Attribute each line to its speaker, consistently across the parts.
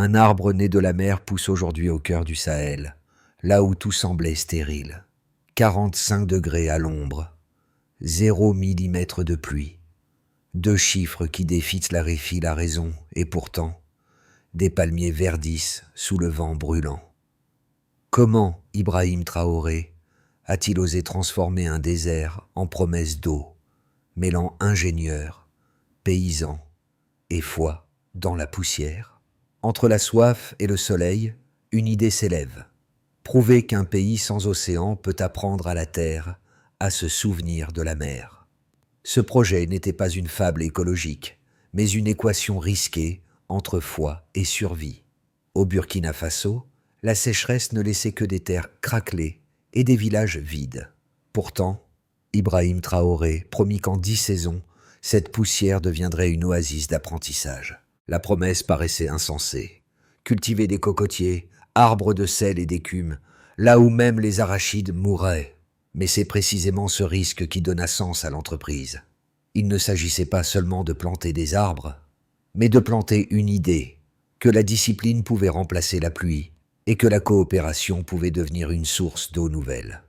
Speaker 1: Un arbre né de la mer pousse aujourd'hui au cœur du Sahel, là où tout semblait stérile. 45 degrés à l'ombre, 0 millimètre de pluie. Deux chiffres qui défient la raison, et pourtant, des palmiers verdissent sous le vent brûlant. Comment Ibrahim Traoré a-t-il osé transformer un désert en promesse d'eau, mêlant ingénieur, paysan et foi dans la poussière? Entre la soif et le soleil, une idée s'élève. Prouver qu'un pays sans océan peut apprendre à la terre à se souvenir de la mer. Ce projet n'était pas une fable écologique, mais une équation risquée entre foi et survie. Au Burkina Faso, la sécheresse ne laissait que des terres craquelées et des villages vides. Pourtant, Ibrahim Traoré promit qu'en 10 saisons, cette poussière deviendrait une oasis d'apprentissage. La promesse paraissait insensée. Cultiver des cocotiers, arbres de sel et d'écume, là où même les arachides mourraient. Mais c'est précisément ce risque qui donna sens à l'entreprise. Il ne s'agissait pas seulement de planter des arbres, mais de planter une idée, que la discipline pouvait remplacer la pluie et que la coopération pouvait devenir une source d'eau nouvelle.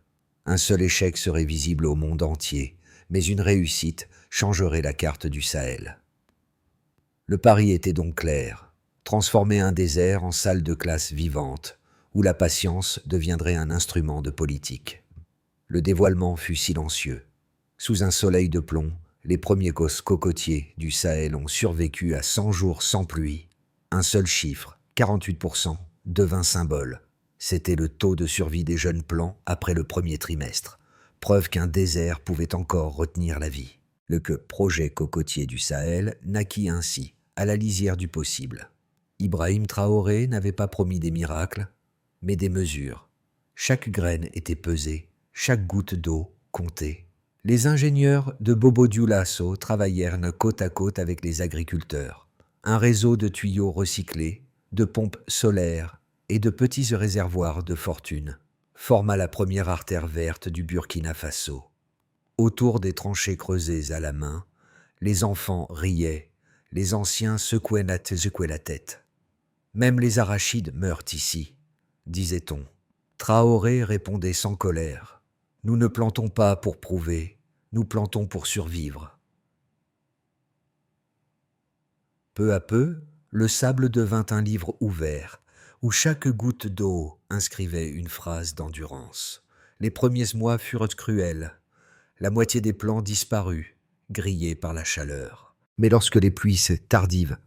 Speaker 1: Un seul échec serait visible au monde entier, mais une réussite changerait la carte du Sahel. Le pari était donc clair, transformer un désert en salle de classe vivante, où la patience deviendrait un instrument de politique. Le dévoilement fut silencieux. Sous un soleil de plomb, les premiers cocotiers du Sahel ont survécu à 100 jours sans pluie. Un seul chiffre, 48%, devint symbole. C'était le taux de survie des jeunes plants après le premier trimestre, preuve qu'un désert pouvait encore retenir la vie. Le projet cocotier du Sahel naquit ainsi, à la lisière du possible. Ibrahim Traoré n'avait pas promis des miracles, mais des mesures. Chaque graine était pesée, chaque goutte d'eau comptée. Les ingénieurs de Bobo Dioulasso travaillèrent côte à côte avec les agriculteurs. Un réseau de tuyaux recyclés, de pompes solaires et de petits réservoirs de fortune forma la première artère verte du Burkina Faso. Autour des tranchées creusées à la main, les enfants riaient, les anciens secouaient la tête. Même les arachides meurent ici, disait-on. Traoré répondait sans colère. Nous ne plantons pas pour prouver, nous plantons pour survivre. Peu à peu, le sable devint un livre ouvert, où chaque goutte d'eau inscrivait une phrase d'endurance. Les premiers mois furent cruels. La moitié des plants disparut, grillés par la chaleur. Mais lorsque les pluies tardives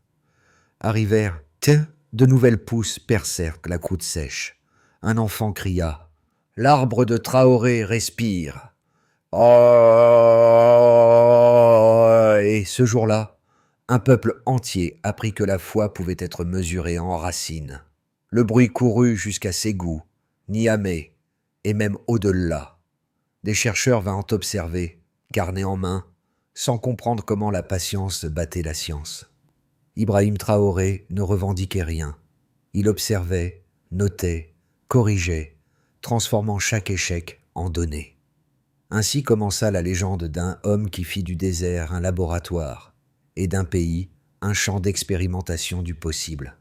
Speaker 1: arrivèrent, de nouvelles pousses percèrent la croûte sèche. Un enfant cria « L'arbre de Traoré respire !» Oh. Et ce jour-là, un peuple entier apprit que la foi pouvait être mesurée en racines. Le bruit courut jusqu'à Ségou, Niamey, et même au-delà. Des chercheurs vinrent observer, carnet en main, sans comprendre comment la patience battait la science. Ibrahim Traoré ne revendiquait rien. Il observait, notait, corrigeait, transformant chaque échec en données. Ainsi commença la légende d'un homme qui fit du désert un laboratoire et d'un pays un champ d'expérimentation du possible.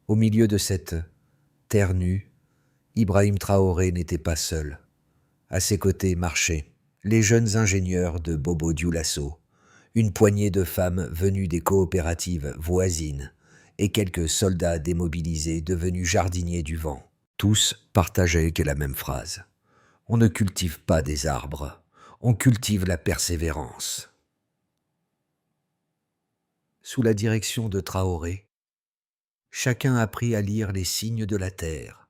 Speaker 1: Au milieu de cette terre nue, Ibrahim Traoré n'était pas seul. À ses côtés marchaient les jeunes ingénieurs de Bobo Dioulasso, une poignée de femmes venues des coopératives voisines et quelques soldats démobilisés devenus jardiniers du vent. Tous partageaient la même phrase. On ne cultive pas des arbres, on cultive la persévérance. Sous la direction de Traoré, chacun apprit à lire les signes de la terre.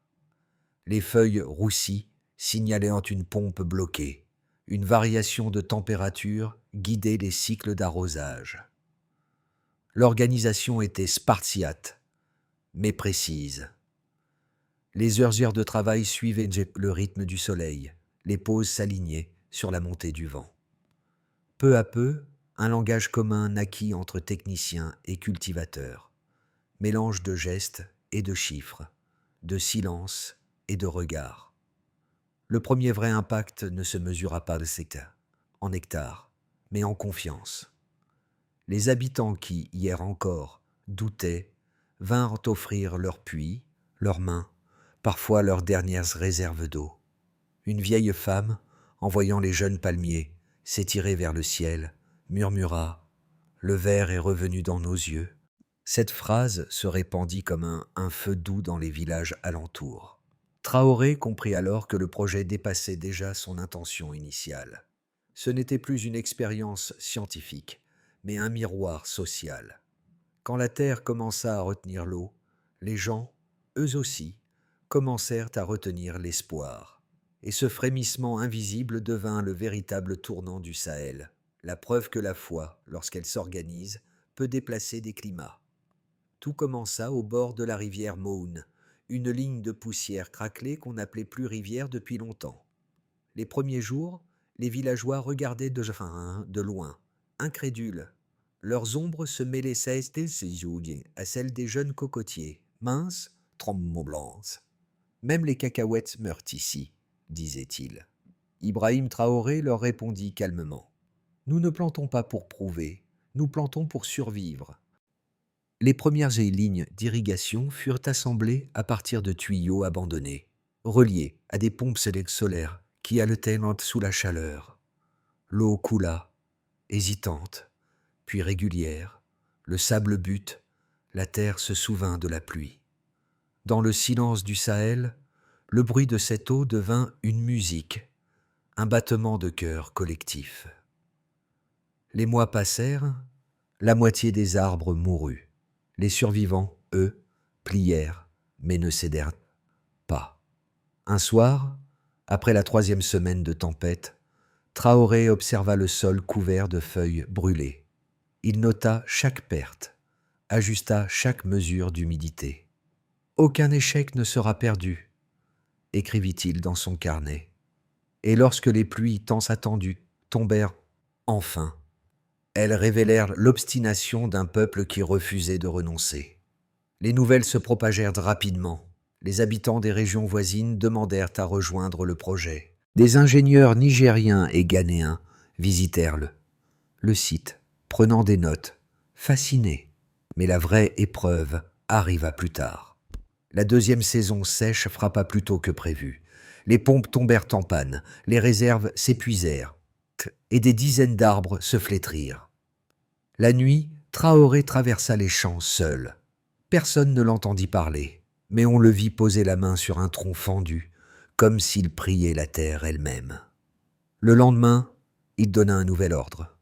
Speaker 1: Les feuilles roussies signalaient une pompe bloquée. Une variation de température guidait les cycles d'arrosage. L'organisation était spartiate, mais précise. Les heures de travail suivaient le rythme du soleil. Les pauses s'alignaient sur la montée du vent. Peu à peu, un langage commun naquit entre techniciens et cultivateurs. Mélange de gestes et de chiffres, de silence et de regards. Le premier vrai impact ne se mesura pas en hectares, mais en confiance. Les habitants qui, hier encore, doutaient, vinrent offrir leurs puits, leurs mains, parfois leurs dernières réserves d'eau. Une vieille femme, en voyant les jeunes palmiers s'étirer vers le ciel, murmura « Le verre est revenu dans nos yeux ». Cette phrase se répandit comme un feu doux dans les villages alentours. Traoré comprit alors que le projet dépassait déjà son intention initiale. Ce n'était plus une expérience scientifique, mais un miroir social. Quand la terre commença à retenir l'eau, les gens, eux aussi, commencèrent à retenir l'espoir. Et ce frémissement invisible devint le véritable tournant du Sahel, la preuve que la foi, lorsqu'elle s'organise, peut déplacer des climats. Tout commença au bord de la rivière Moune, une ligne de poussière craquelée qu'on n'appelait plus rivière depuis longtemps. Les premiers jours, les villageois regardaient de loin, incrédules. Leurs ombres se mêlaient à celles des jeunes cocotiers, minces, tremblantes. Même les cacahuètes meurent ici, disait-il. Ibrahim Traoré leur répondit calmement. Nous ne plantons pas pour prouver, nous plantons pour survivre. Les premières lignes d'irrigation furent assemblées à partir de tuyaux abandonnés, reliés à des pompes solaires qui haletaient sous la chaleur. L'eau coula, hésitante, puis régulière. Le sable bute, la terre se souvint de la pluie. Dans le silence du Sahel, le bruit de cette eau devint une musique, un battement de cœur collectif. Les mois passèrent, la moitié des arbres mourut. Les survivants, eux, plièrent, mais ne cédèrent pas. Un soir, après la 3e semaine de tempête, Traoré observa le sol couvert de feuilles brûlées. Il nota chaque perte, ajusta chaque mesure d'humidité. « Aucun échec ne sera perdu », écrivit-il dans son carnet. Et lorsque les pluies tant attendues tombèrent enfin, elles révélèrent l'obstination d'un peuple qui refusait de renoncer. Les nouvelles se propagèrent rapidement. Les habitants des régions voisines demandèrent à rejoindre le projet. Des ingénieurs nigériens et ghanéens visitèrent le site, prenant des notes, fascinés. Mais la vraie épreuve arriva plus tard. La 2e saison sèche frappa plus tôt que prévu. Les pompes tombèrent en panne, les réserves s'épuisèrent, et des dizaines d'arbres se flétrirent. La nuit, Traoré traversa les champs seul. Personne ne l'entendit parler, mais on le vit poser la main sur un tronc fendu, comme s'il priait la terre elle-même. Le lendemain, il donna un nouvel ordre.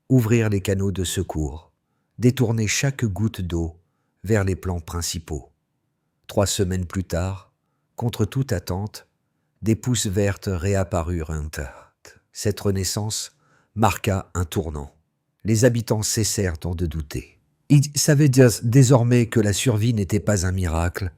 Speaker 1: Ouvrir les canaux de secours, détourner chaque goutte d'eau vers les plans principaux. 3 semaines plus tard, contre toute attente, des pousses vertes réapparurent. Cette renaissance marqua un tournant. Les habitants cessèrent de douter. Ils savaient désormais que la survie n'était pas un miracle,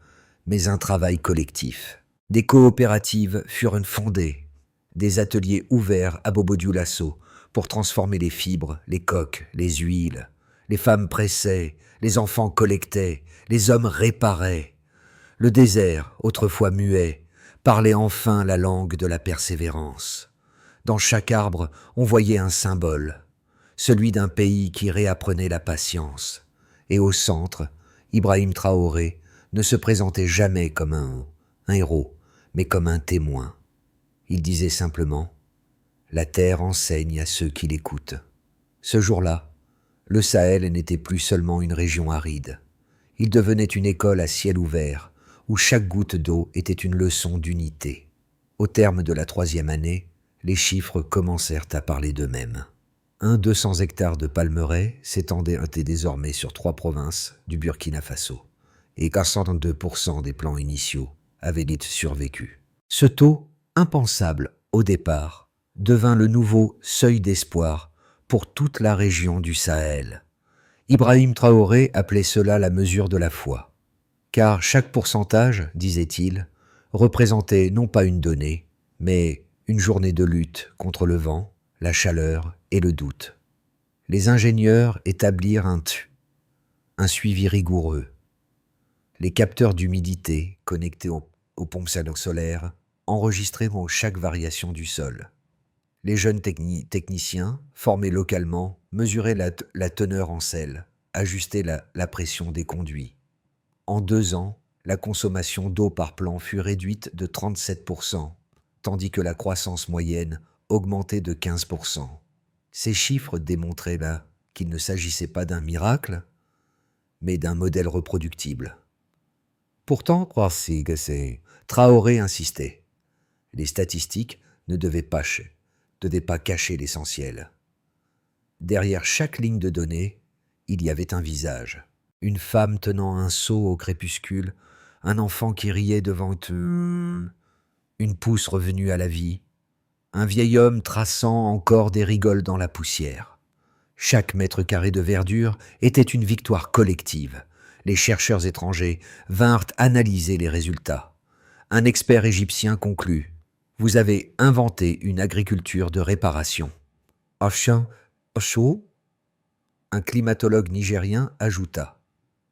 Speaker 1: mais un travail collectif. Des coopératives furent fondées, des ateliers ouverts à Bobo-Dioulasso pour transformer les fibres, les coques, les huiles. Les femmes pressaient, les enfants collectaient, les hommes réparaient. Le désert, autrefois muet, parlait enfin la langue de la persévérance. Dans chaque arbre, on voyait un symbole, celui d'un pays qui réapprenait la patience. Et au centre, Ibrahim Traoré ne se présentait jamais comme un héros, mais comme un témoin. Il disait simplement « La terre enseigne à ceux qui l'écoutent ». Ce jour-là, le Sahel n'était plus seulement une région aride. Il devenait une école à ciel ouvert, où chaque goutte d'eau était une leçon d'unité. Au terme de la 3e année, les chiffres commencèrent à parler d'eux-mêmes. 200 hectares de palmeraies s'étendaient désormais sur 3 provinces du Burkina Faso, et 42% des plans initiaux avaient survécu. Ce taux, impensable au départ, devint le nouveau seuil d'espoir pour toute la région du Sahel. Ibrahim Traoré appelait cela la mesure de la foi, car chaque pourcentage, disait-il, représentait non pas une donnée, mais une journée de lutte contre le vent, la chaleur et le doute. Les ingénieurs établirent un suivi rigoureux. Les capteurs d'humidité connectés aux pompes solaires enregistraient chaque variation du sol. Les jeunes techniciens, formés localement, mesuraient la teneur en sel, ajustaient la pression des conduits. En 2 ans, la consommation d'eau par plan fut réduite de 37%, tandis que la croissance moyenne augmentait de 15%. Ces chiffres démontraient là qu'il ne s'agissait pas d'un miracle, mais d'un modèle reproductible. Pourtant, Traoré insistait. Les statistiques ne devaient pas cacher l'essentiel. Derrière chaque ligne de données, il y avait un visage. Une femme tenant un seau au crépuscule, un enfant qui riait devant eux, une pousse revenue à la vie, un vieil homme traçant encore des rigoles dans la poussière. Chaque mètre carré de verdure était une victoire collective. Les chercheurs étrangers vinrent analyser les résultats. Un expert égyptien conclut : vous avez inventé une agriculture de réparation. Un climatologue nigérien ajouta :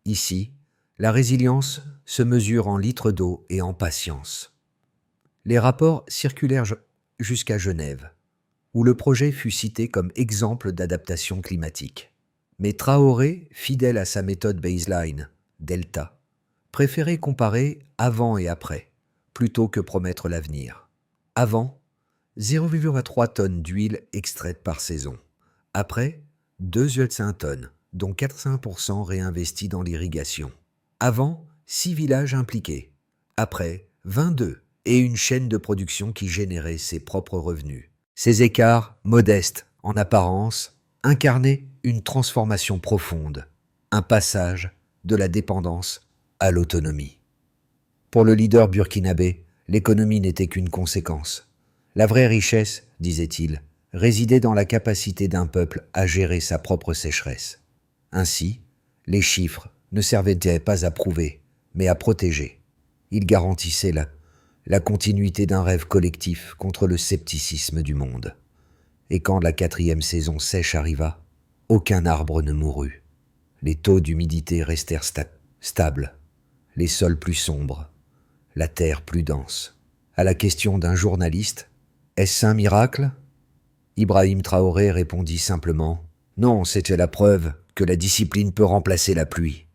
Speaker 1: ici, la résilience se mesure en litres d'eau et en patience. Les rapports circulèrent jusqu'à Genève, où le projet fut cité comme exemple d'adaptation climatique. Mais Traoré, fidèle à sa méthode baseline, Delta, préférait comparer avant et après, plutôt que promettre l'avenir. Avant, 0,3 tonnes d'huile extraite par saison. Après, 2,5 tonnes, dont 85% réinvestis dans l'irrigation. Avant, 6 villages impliqués. Après, 22, et une chaîne de production qui générait ses propres revenus. Ces écarts, modestes en apparence, incarnaient une transformation profonde, un passage de la dépendance à l'autonomie. Pour le leader burkinabé, l'économie n'était qu'une conséquence. La vraie richesse, disait-il, résidait dans la capacité d'un peuple à gérer sa propre sécheresse. Ainsi, les chiffres ne servaient pas à prouver, mais à protéger. Ils garantissaient la continuité d'un rêve collectif contre le scepticisme du monde. Et quand la 4e saison sèche arriva, aucun arbre ne mourut. Les taux d'humidité restèrent stables, les sols plus sombres, la terre plus dense. À la question d'un journaliste, est-ce un miracle ? Ibrahim Traoré répondit simplement : non, c'était la preuve que la discipline peut remplacer la pluie.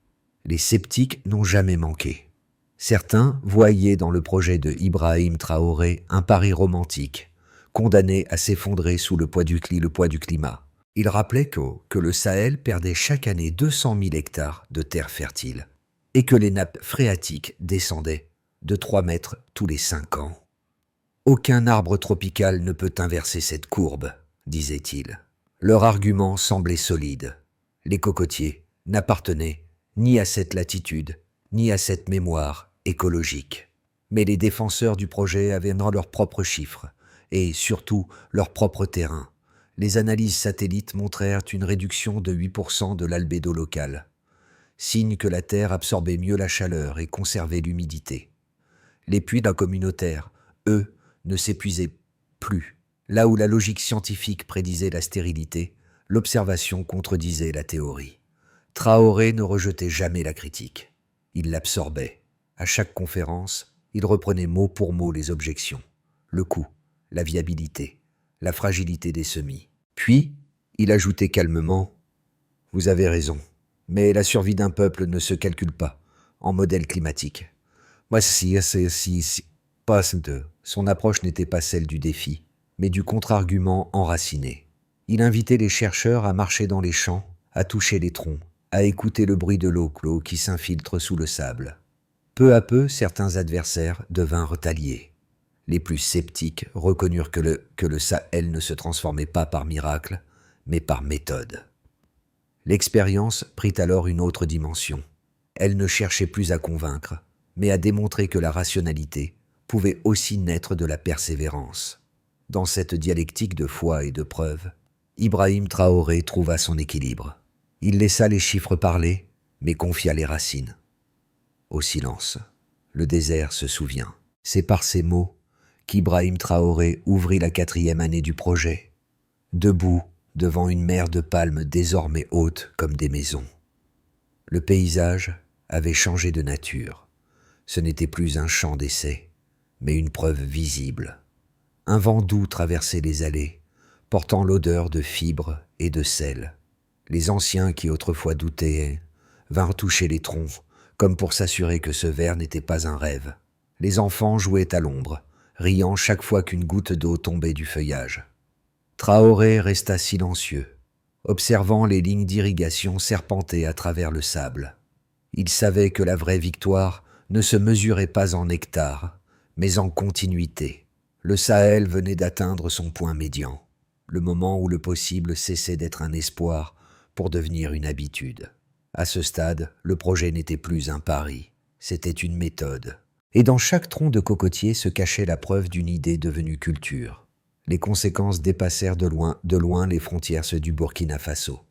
Speaker 1: Les sceptiques n'ont jamais manqué. Certains voyaient dans le projet de Ibrahim Traoré un pari romantique, condamné à s'effondrer sous le poids du climat. Il rappelait que le Sahel perdait chaque année 200 000 hectares de terres fertiles et que les nappes phréatiques descendaient de 3 mètres tous les 5 ans. Aucun arbre tropical ne peut inverser cette courbe, disait-il. Leur argument semblait solide. Les cocotiers n'appartenaient ni à cette latitude, ni à cette mémoire écologique. Mais les défenseurs du projet avaient leurs propres chiffres et, surtout, leur propre terrain. Les analyses satellites montrèrent une réduction de 8% de l'albédo local, signe que la Terre absorbait mieux la chaleur et conservait l'humidité. Les puits communautaires, eux, ne s'épuisaient plus. Là où la logique scientifique prédisait la stérilité, l'observation contredisait la théorie. Traoré ne rejetait jamais la critique. Il l'absorbait. À chaque conférence, il reprenait mot pour mot les objections. Le coût, la viabilité, la fragilité des semis. Puis, il ajoutait calmement : « Vous avez raison, mais la survie d'un peuple ne se calcule pas en modèle climatique. » Son approche n'était pas celle du défi, mais du contre-argument enraciné. Il invitait les chercheurs à marcher dans les champs, à toucher les troncs, à écouter le bruit de l'eau qui s'infiltre sous le sable. Peu à peu, certains adversaires devinrent alliés. Les plus sceptiques reconnurent que le Sahel ne se transformait pas par miracle, mais par méthode. L'expérience prit alors une autre dimension. Elle ne cherchait plus à convaincre, mais à démontrer que la rationalité pouvait aussi naître de la persévérance. Dans cette dialectique de foi et de preuve, Ibrahim Traoré trouva son équilibre. Il laissa les chiffres parler, mais confia les racines. Au silence, le désert se souvient. C'est par ces mots qu'Ibrahim Traoré ouvrit la 4e année du projet, debout devant une mer de palmes désormais hautes comme des maisons. Le paysage avait changé de nature. Ce n'était plus un champ d'essai, mais une preuve visible. Un vent doux traversait les allées, portant l'odeur de fibres et de sel. Les anciens qui autrefois doutaient vinrent toucher les troncs, comme pour s'assurer que ce ver n'était pas un rêve. Les enfants jouaient à l'ombre, riant chaque fois qu'une goutte d'eau tombait du feuillage. Traoré resta silencieux, observant les lignes d'irrigation serpenter à travers le sable. Il savait que la vraie victoire ne se mesurait pas en hectares, mais en continuité. Le Sahel venait d'atteindre son point médian, le moment où le possible cessait d'être un espoir pour devenir une habitude. À ce stade, le projet n'était plus un pari, c'était une méthode. Et dans chaque tronc de cocotier se cachait la preuve d'une idée devenue culture. Les conséquences dépassèrent de loin les frontières du Burkina Faso.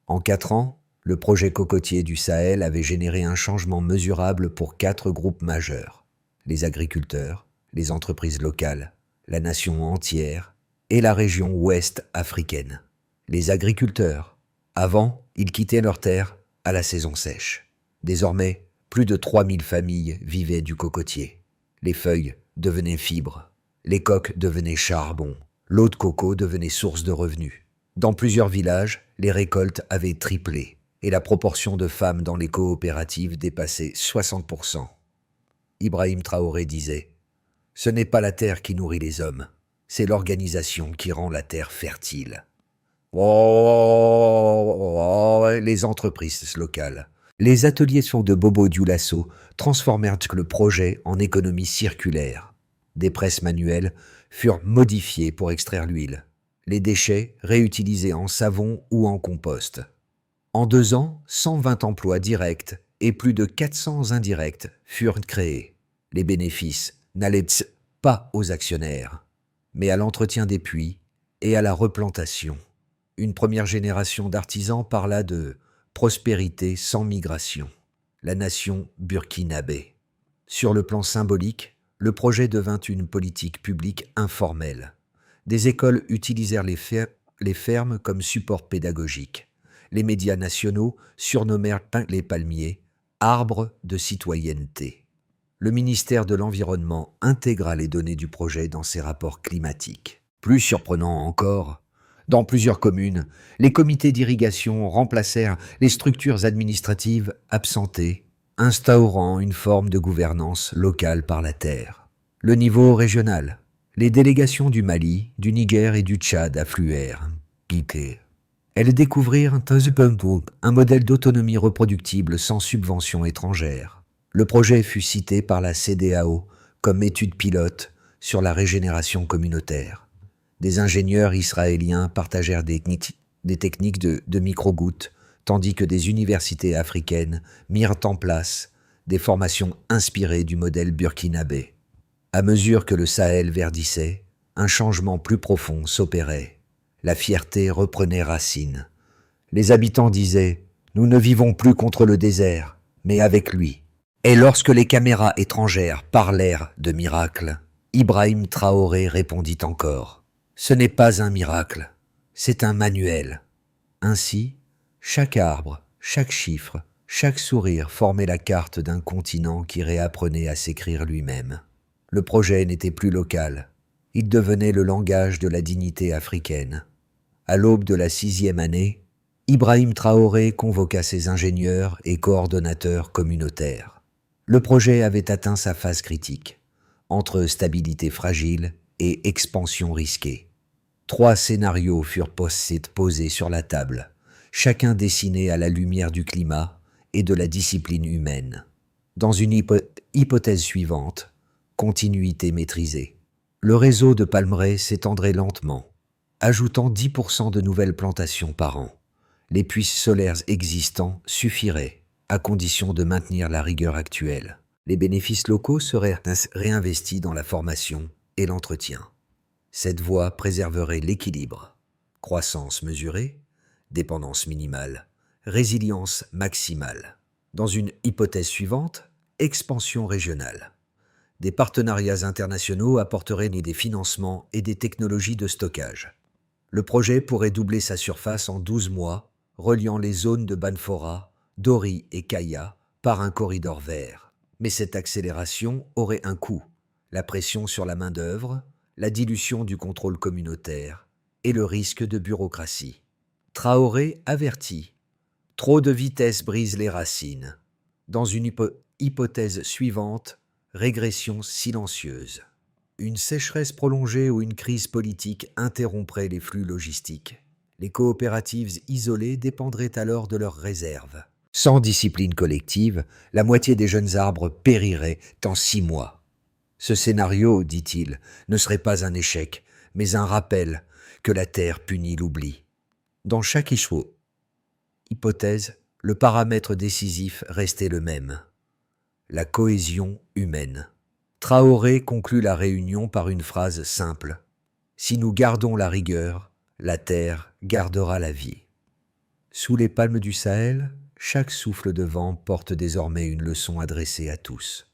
Speaker 1: En 4 ans, le projet cocotier du Sahel avait généré un changement mesurable pour 4 groupes majeurs: les agriculteurs, les entreprises locales, la nation entière et la région ouest africaine. Les agriculteurs. Avant, ils quittaient leurs terres à la saison sèche. Désormais, plus de 3000 familles vivaient du cocotier. Les feuilles devenaient fibres, les coques devenaient charbon, l'eau de coco devenait source de revenus. Dans plusieurs villages, les récoltes avaient triplé et la proportion de femmes dans les coopératives dépassait 60%. Ibrahim Traoré disait « Ce n'est pas la terre qui nourrit les hommes, c'est l'organisation qui rend la terre fertile. » Les entreprises locales. Les ateliers de Bobo Dioulasso transformèrent le projet en économie circulaire. Des presses manuelles furent modifiées pour extraire l'huile. Les déchets réutilisés en savon ou en compost. En 2 ans, 120 emplois directs et plus de 400 indirects furent créés. Les bénéfices n'allaient pas aux actionnaires, mais à l'entretien des puits et à la replantation. Une première génération d'artisans parla de prospérité sans migration, la nation burkinabé. Sur le plan symbolique, le projet devint une politique publique informelle. Des écoles utilisèrent les fermes comme support pédagogique. Les médias nationaux surnommèrent les palmiers « arbres de citoyenneté ». Le ministère de l'Environnement intégra les données du projet dans ses rapports climatiques. Plus surprenant encore, dans plusieurs communes, les comités d'irrigation remplacèrent les structures administratives absentées, instaurant une forme de gouvernance locale par la terre. Le niveau régional. Les délégations du Mali, du Niger et du Tchad affluèrent. Elles découvrirent un modèle d'autonomie reproductible sans subvention étrangère. Le projet fut cité par la CEDEAO comme étude pilote sur la régénération communautaire. Des ingénieurs israéliens partagèrent des techniques de micro-gouttes, tandis que des universités africaines mirent en place des formations inspirées du modèle burkinabé. À mesure que le Sahel verdissait, un changement plus profond s'opérait. La fierté reprenait racine. Les habitants disaient « Nous ne vivons plus contre le désert, mais avec lui ». Et lorsque les caméras étrangères parlèrent de miracle, Ibrahim Traoré répondit encore « Ce n'est pas un miracle, c'est un manuel ». Ainsi, chaque arbre, chaque chiffre, chaque sourire formait la carte d'un continent qui réapprenait à s'écrire lui-même. Le projet n'était plus local, il devenait le langage de la dignité africaine. À l'aube de la 6e année, Ibrahim Traoré convoqua ses ingénieurs et coordonnateurs communautaires. Le projet avait atteint sa phase critique, entre stabilité fragile et expansion risquée. 3 scénarios furent posés sur la table, chacun dessiné à la lumière du climat et de la discipline humaine. Dans une hypothèse suivante, continuité maîtrisée. Le réseau de palmeraies s'étendrait lentement, ajoutant 10% de nouvelles plantations par an. Les puits solaires existants suffiraient, à condition de maintenir la rigueur actuelle. Les bénéfices locaux seraient réinvestis dans la formation et l'entretien. Cette voie préserverait l'équilibre. Croissance mesurée, dépendance minimale, résilience maximale. Dans une hypothèse suivante, expansion régionale. Des partenariats internationaux apporteraient des financements et des technologies de stockage. Le projet pourrait doubler sa surface en 12 mois, reliant les zones de Banfora, Dori et Kaya par un corridor vert. Mais cette accélération aurait un coût. La pression sur la main-d'œuvre, la dilution du contrôle communautaire et le risque de bureaucratie. Traoré avertit. Trop de vitesse brise les racines. Dans une hypothèse suivante, régression silencieuse. Une sécheresse prolongée ou une crise politique interromprait les flux logistiques. Les coopératives isolées dépendraient alors de leurs réserves. Sans discipline collective, la moitié des jeunes arbres périraient en 6 mois. Ce scénario, dit-il, ne serait pas un échec, mais un rappel que la Terre punit l'oubli. Dans chaque hypothèse, le paramètre décisif restait le même: la cohésion humaine. Traoré conclut la réunion par une phrase simple: « Si nous gardons la rigueur, la terre gardera la vie. » Sous les palmes du Sahel, chaque souffle de vent porte désormais une leçon adressée à tous.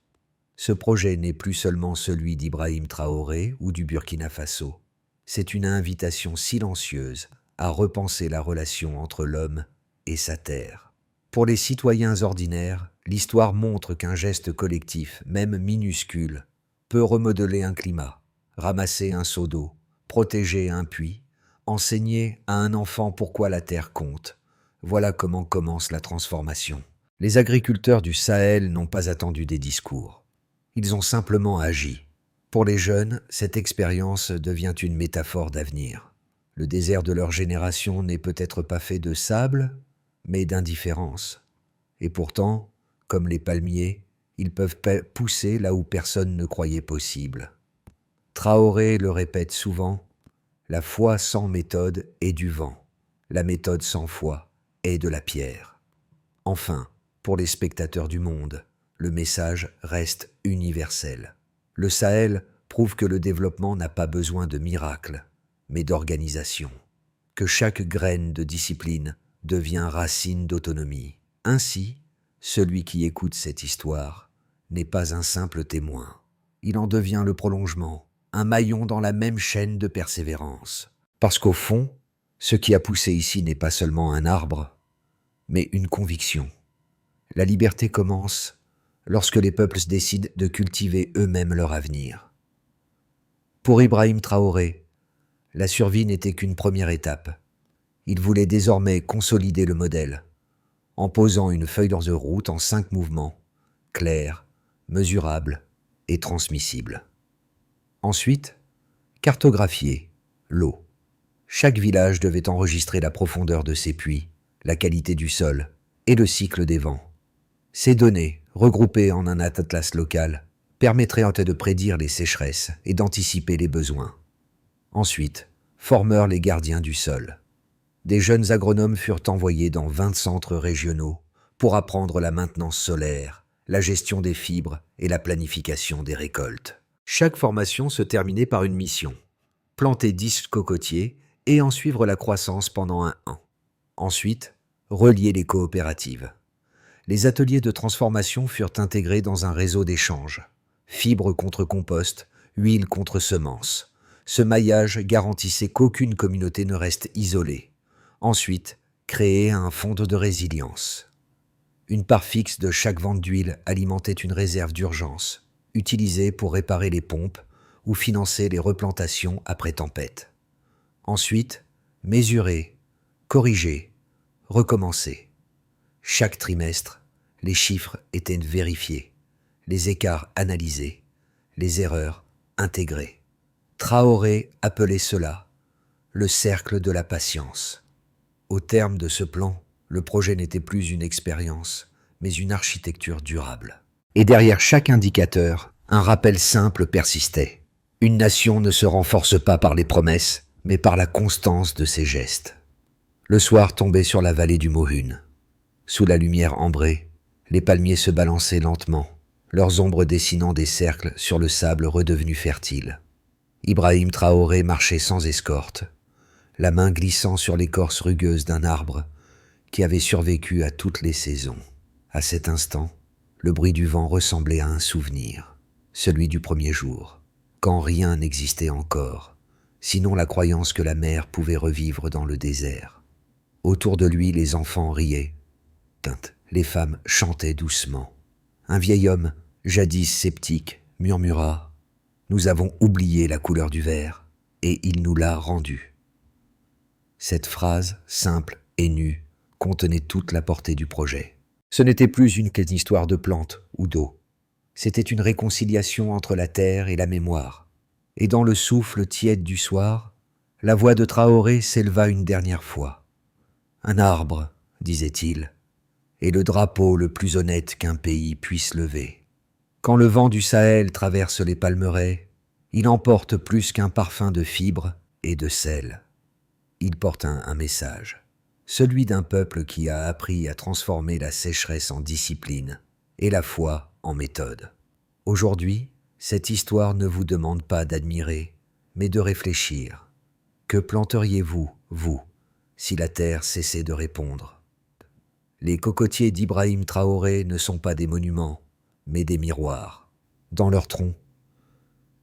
Speaker 1: Ce projet n'est plus seulement celui d'Ibrahim Traoré ou du Burkina Faso. C'est une invitation silencieuse à repenser la relation entre l'homme et sa terre. Pour les citoyens ordinaires, l'histoire montre qu'un geste collectif, même minuscule, peut remodeler un climat, ramasser un seau d'eau, protéger un puits, enseigner à un enfant pourquoi la terre compte. Voilà comment commence la transformation. Les agriculteurs du Sahel n'ont pas attendu des discours. Ils ont simplement agi. Pour les jeunes, cette expérience devient une métaphore d'avenir. Le désert de leur génération n'est peut-être pas fait de sable, mais d'indifférence. Et pourtant, comme les palmiers, ils peuvent pousser là où personne ne croyait possible. Traoré le répète souvent: la foi sans méthode est du vent, la méthode sans foi est de la pierre. Enfin, pour les spectateurs du monde, le message reste universel. Le Sahel prouve que le développement n'a pas besoin de miracles, mais d'organisation. Que chaque graine de discipline devient racine d'autonomie. Ainsi, celui qui écoute cette histoire n'est pas un simple témoin. Il en devient le prolongement, un maillon dans la même chaîne de persévérance. Parce qu'au fond, ce qui a poussé ici n'est pas seulement un arbre, mais une conviction. La liberté commence lorsque les peuples décident de cultiver eux-mêmes leur avenir. Pour Ibrahim Traoré, la survie n'était qu'une première étape. Il voulait désormais consolider le modèle, en posant une feuille de route en 5 mouvements, clairs, mesurables et transmissibles. Ensuite, cartographier l'eau. Chaque village devait enregistrer la profondeur de ses puits, la qualité du sol et le cycle des vents. Ces données, regroupées en un atlas local, permettraient de prédire les sécheresses et d'anticiper les besoins. Ensuite, formèrent les gardiens du sol. Des jeunes agronomes furent envoyés dans 20 centres régionaux pour apprendre la maintenance solaire, la gestion des fibres et la planification des récoltes. Chaque formation se terminait par une mission: planter 10 cocotiers et en suivre la croissance pendant un an. Ensuite, relier les coopératives. Les ateliers de transformation furent intégrés dans un réseau d'échanges. Fibres contre compost, huile contre semences. Ce maillage garantissait qu'aucune communauté ne reste isolée. Ensuite, créer un fonds de résilience. Une part fixe de chaque vente d'huile alimentait une réserve d'urgence, utilisée pour réparer les pompes ou financer les replantations après tempête. Ensuite, mesurer, corriger, recommencer. Chaque trimestre, les chiffres étaient vérifiés, les écarts analysés, les erreurs intégrées. Traoré appelait cela le cercle de la patience. Au terme de ce plan, le projet n'était plus une expérience, mais une architecture durable. Et derrière chaque indicateur, un rappel simple persistait. Une nation ne se renforce pas par les promesses, mais par la constance de ses gestes. Le soir tombait sur la vallée du Mohune. Sous la lumière ambrée, les palmiers se balançaient lentement, leurs ombres dessinant des cercles sur le sable redevenu fertile. Ibrahim Traoré marchait sans escorte, la main glissant sur l'écorce rugueuse d'un arbre qui avait survécu à toutes les saisons. À cet instant, le bruit du vent ressemblait à un souvenir, celui du premier jour, quand rien n'existait encore, sinon la croyance que la mer pouvait revivre dans le désert. Autour de lui, les enfants riaient. Les femmes chantaient doucement. Un vieil homme, jadis sceptique, murmura: « Nous avons oublié la couleur du verre, et il nous l'a rendue. » Cette phrase, simple et nue, contenait toute la portée du projet. Ce n'était plus une histoire de plantes ou d'eau. C'était une réconciliation entre la terre et la mémoire. Et dans le souffle tiède du soir, la voix de Traoré s'éleva une dernière fois. Un arbre, disait-il, est le drapeau le plus honnête qu'un pays puisse lever. Quand le vent du Sahel traverse les palmeraies, il emporte plus qu'un parfum de fibres et de sel. Il porte un message, celui d'un peuple qui a appris à transformer la sécheresse en discipline et la foi en méthode. Aujourd'hui, cette histoire ne vous demande pas d'admirer, mais de réfléchir. Que planteriez-vous, vous, si la terre cessait de répondre? Les cocotiers d'Ibrahim Traoré ne sont pas des monuments, mais des miroirs. Dans leur tronc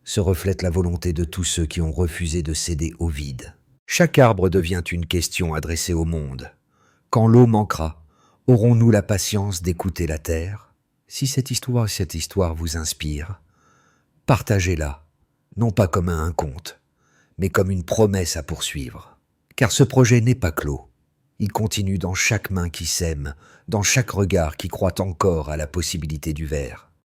Speaker 1: se reflète la volonté de tous ceux qui ont refusé de céder au vide. Chaque arbre devient une question adressée au monde. Quand l'eau manquera, aurons-nous la patience d'écouter la terre? Si cette histoire vous inspire, partagez-la, non pas comme un conte, mais comme une promesse à poursuivre. Car ce projet n'est pas clos. Il continue dans chaque main qui sème, dans chaque regard qui croit encore à la possibilité du verre.